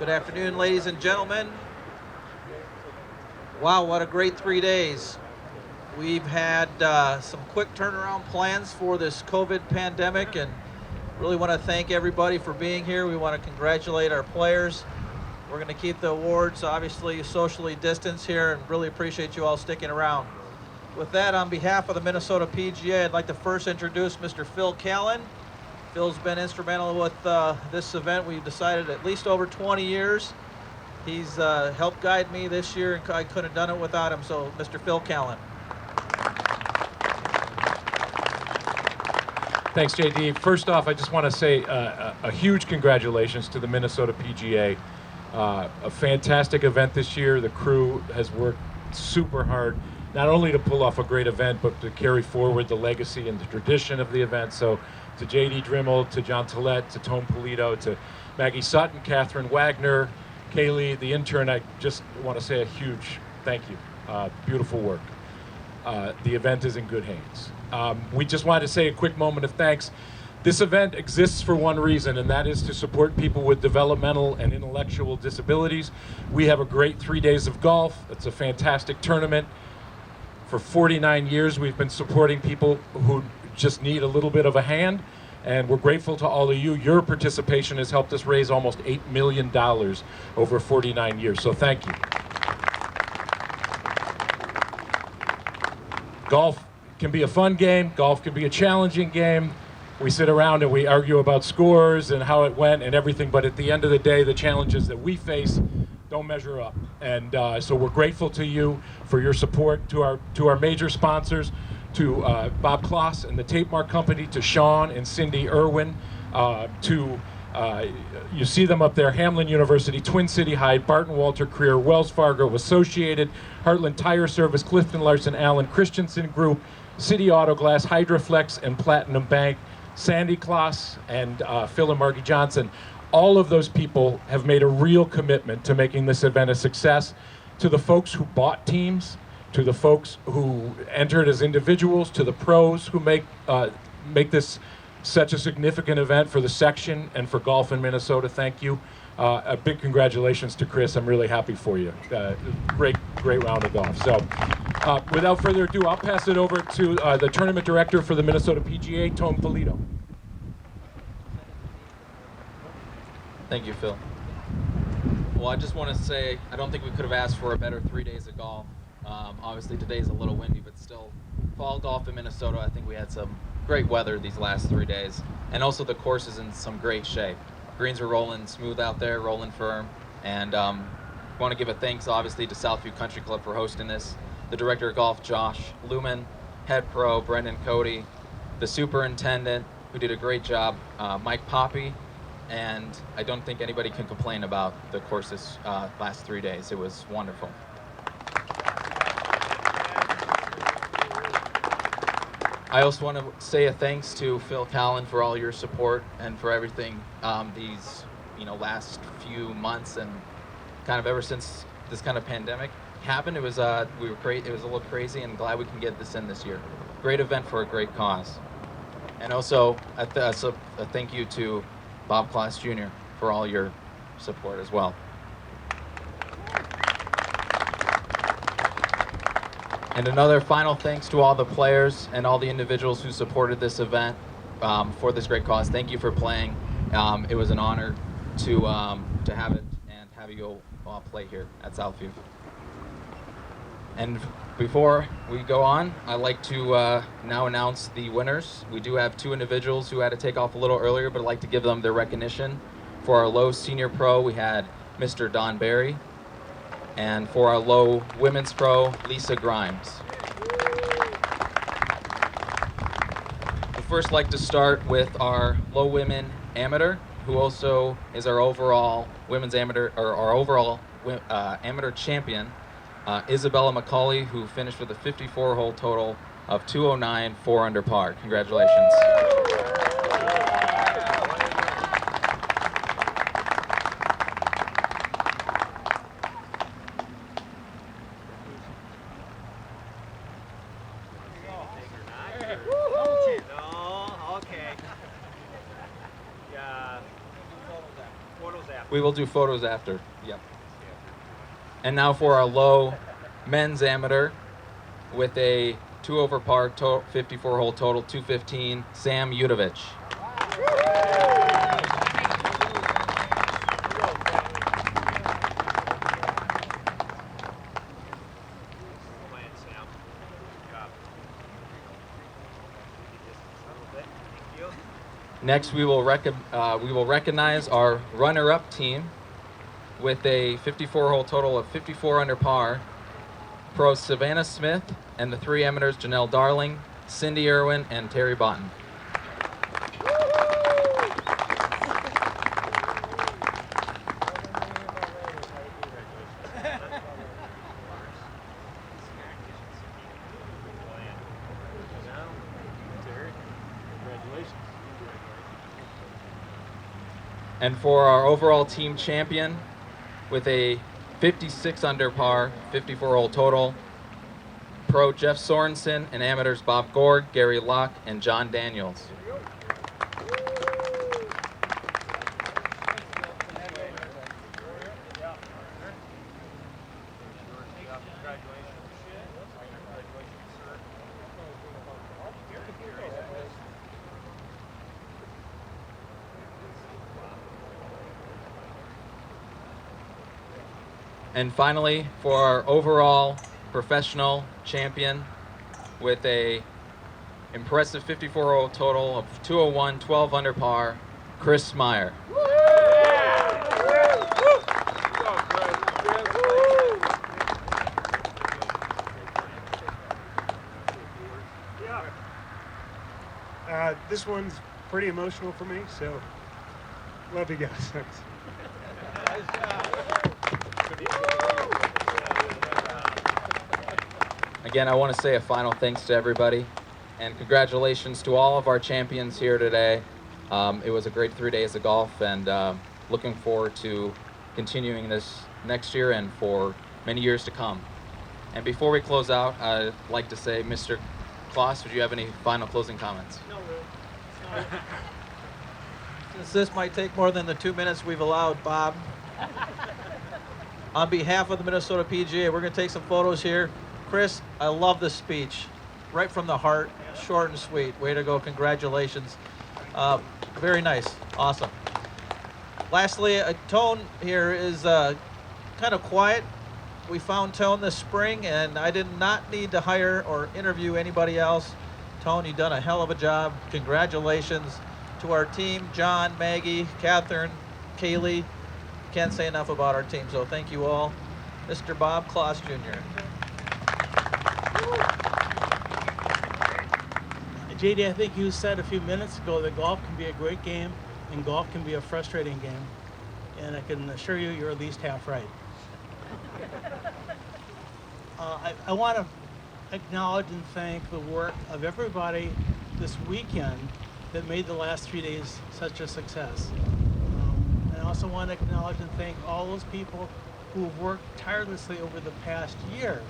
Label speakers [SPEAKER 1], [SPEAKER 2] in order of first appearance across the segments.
[SPEAKER 1] Good afternoon, ladies and gentlemen. Wow, what a great 3 days. We've had some quick turnaround plans for this COVID pandemic, and really want to thank everybody for being here. We want to congratulate our players. We're going to keep the awards obviously socially distanced here, and really appreciate you all sticking around. With that, on behalf of the Minnesota Pga, I'd like to first introduce Mr. Phil Callan. Phil's been instrumental with this event. We've decided at least over 20 years. He's helped guide me this year, and I couldn't have done it without him. So, Mr. Phil Callan.
[SPEAKER 2] Thanks, JD. First off, I just want to say a huge congratulations to the Minnesota Pga. A fantastic event this year. The crew has worked super hard, not only to pull off a great event, but to carry forward the legacy and the tradition of the event. So to JD Drimmel, to John Tillett, to Tone Polito, to Maggie Sutton, Catherine Wagner, Kaylee, the intern, I just want to say a huge thank you. Beautiful work. The event is in good hands. We just wanted to say a quick moment of thanks. This event exists for one reason, and that is to support people with developmental and intellectual disabilities. We have a great 3 days of golf. It's a fantastic tournament. For 49 years, we've been supporting people who just need a little bit of a hand, and we're grateful to all of you. Your participation has helped us raise almost $8 million over 49 years, so thank you. Golf can be a fun game. Golf can be a challenging game. We sit around and we argue about scores and how it went and everything, but at the end of the day, the challenges that we face don't measure up. And so we're grateful to you for your support, to our major sponsors, to Bob Kloss and the Tapemark Company, to Sean and Cindy Irwin, you see them up there, Hamline University, Twin City High, Barton Walter Career, Wells Fargo, Associated, Heartland Tire Service, Clifton Larson Allen, Christensen Group, City Auto Glass, Hydroflex, and Platinum Bank, Sandy Kloss, and Phil and Margie Johnson. All of those people have made a real commitment to making this event a success. To the folks who bought teams, to the folks who entered as individuals, to the pros who make this such a significant event for the section and for golf in Minnesota, thank you. A big congratulations to Chris. I'm really happy for you. Great round of golf. So without further ado, I'll pass it over to the tournament director for the Minnesota Pga, Tone Polito.
[SPEAKER 3] Thank you, Phil. Well, I just want to say I don't think we could have asked for a better 3 days of golf. Obviously today's a little windy, but still, fall golf in Minnesota, I think we had some great weather these last 3 days. And also the course is in some great shape. Greens are rolling smooth out there, rolling firm. And want to give a thanks, obviously, to Southview Country Club for hosting this. The director of golf, Josh Lumen, head pro, Brendan Cody, the superintendent, who did a great job, Mike Poppy. And I don't think anybody can complain about the course this last 3 days. It was wonderful. I also want to say a thanks to Phil Callan for all your support and for everything these last few months, and kind of ever since this kind of pandemic happened. It was we were great. It was a little crazy, and glad we can get this in this year. Great event for a great cause. And also a thank you to Bob Kloss Jr. for all your support as well. And another final thanks to all the players and all the individuals who supported this event for this great cause. Thank you for playing. It was an honor to have it and have you all play here at Southview. And before we go on, I'd like to now announce the winners. We do have two individuals who had to take off a little earlier, but I'd like to give them their recognition. For our low senior pro, we had Mr. Don Barry. And for our low women's pro, Lisa Grimes. I'd first like to start with our low women amateur, who also is our overall women's amateur, or our overall amateur champion, Isabella McCauley, who finished with a 54-hole total of 209, 4 under par. Congratulations.
[SPEAKER 4] Okay. Yeah. Photos app.
[SPEAKER 3] We will do photos after. Yep. And now for our low men's amateur with a 2 over par, 54 hole total, 215, Sam Udovich. Next, we will recognize our runner-up team with a 54-hole total of 54 under par. Pros Savannah Smith and the 3 amateurs Janelle Darling, Cindy Irwin, and Terry Botten. And for our overall team champion with a 56 under par, 54-hole total, pro Jeff Sorensen and amateurs Bob Gord, Gary Locke, and John Daniels. And finally, for our overall professional champion with a impressive 54-hole total of 201, 12 under par, Chris Meyer.
[SPEAKER 4] This one's pretty emotional for me, so love you guys. Thanks.
[SPEAKER 3] Again, I want to say a final thanks to everybody, and congratulations to all of our champions here today. It was a great 3 days of golf, and looking forward to continuing this next year and for many years to come. And before we close out, I'd like to say, Mr. Kloss, would you have any final closing comments?
[SPEAKER 4] No, really.
[SPEAKER 1] Since this might take more than the 2 minutes we've allowed, Bob, on behalf of the Minnesota PGA, we're going to take some photos here. Chris, I love this speech. Right from the heart, short and sweet. Way to go, congratulations. Very nice, awesome. Lastly, Tone here is kind of quiet. We found Tone this spring, and I did not need to hire or interview anybody else. Tone, you've done a hell of a job. Congratulations to our team, John, Maggie, Catherine, Kaylee. Can't say enough about our team, so thank you all. Mr. Bob Kloss Jr.
[SPEAKER 5] JD, I think you said a few minutes ago that golf can be a great game and golf can be a frustrating game. And I can assure you, you're at least half right. I want to acknowledge and thank the work of everybody this weekend that made the last 3 days such a success. I also want to acknowledge and thank all those people who have worked tirelessly over the past year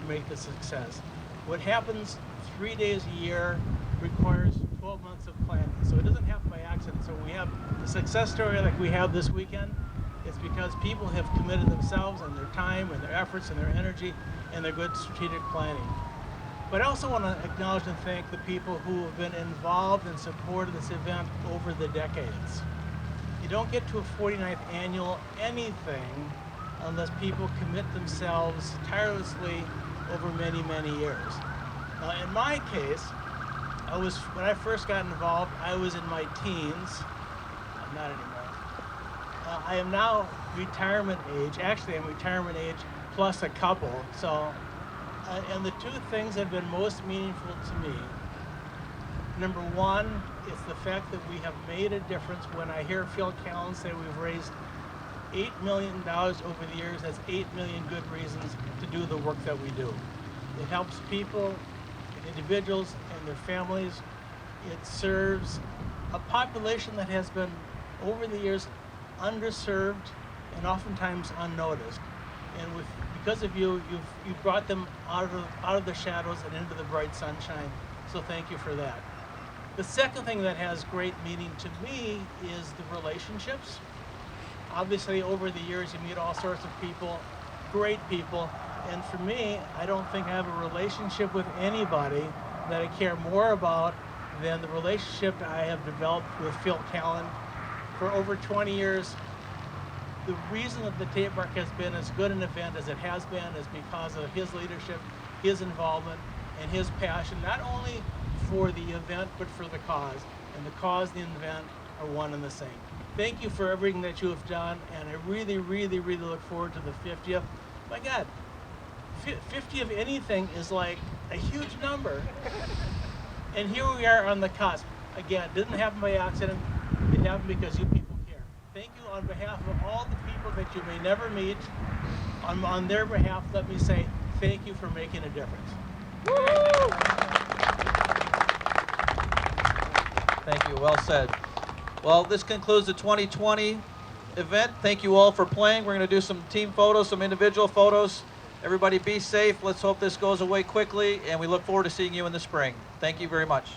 [SPEAKER 5] to make this success. What happens 3 days a year requires 12 months of planning, so it doesn't happen by accident. So when we have a success story like we have this weekend, it's because people have committed themselves and their time and their efforts and their energy and their good strategic planning. But I also want to acknowledge and thank the people who have been involved and supported this event over the decades. You don't get to a 49th annual anything unless people commit themselves tirelessly over many, many years. Now, in my case, when I first got involved, I was in my teens. I'm not anymore. I am now retirement age. Actually, I'm retirement age plus a couple. So, and the two things that have been most meaningful to me, number one, it's the fact that we have made a difference. When I hear Phil Callan say we've raised $8 million over the years, that's 8 million good reasons to do the work that we do. It helps people, individuals, and their families. It serves a population that has been, over the years, underserved and oftentimes unnoticed. And because of you, you've brought them out of the shadows and into the bright sunshine. So thank you for that. The second thing that has great meaning to me is the relationships. Obviously, over the years, you meet all sorts of people, great people. And for me, I don't think I have a relationship with anybody that I care more about than the relationship I have developed with Phil Callan for over 20 years. The reason that the Tapemark has been as good an event as it has been is because of his leadership, his involvement, and his passion, not only for the event, but for the cause. And the cause and the event are one and the same. Thank you for everything that you have done, and I really, really, really look forward to the 50th. My God, 50 of anything is like a huge number. And here we are on the cusp. Again, it didn't happen by accident. It happened because you people care. Thank you on behalf of all the people that you may never meet. On their behalf, let me say thank you for making a difference.
[SPEAKER 1] Woo! Thank you. Well said. Well, this concludes the 2020 event. Thank you all for playing. We're going to do some team photos, some individual photos. Everybody be safe. Let's hope this goes away quickly, and we look forward to seeing you in the spring. Thank you very much.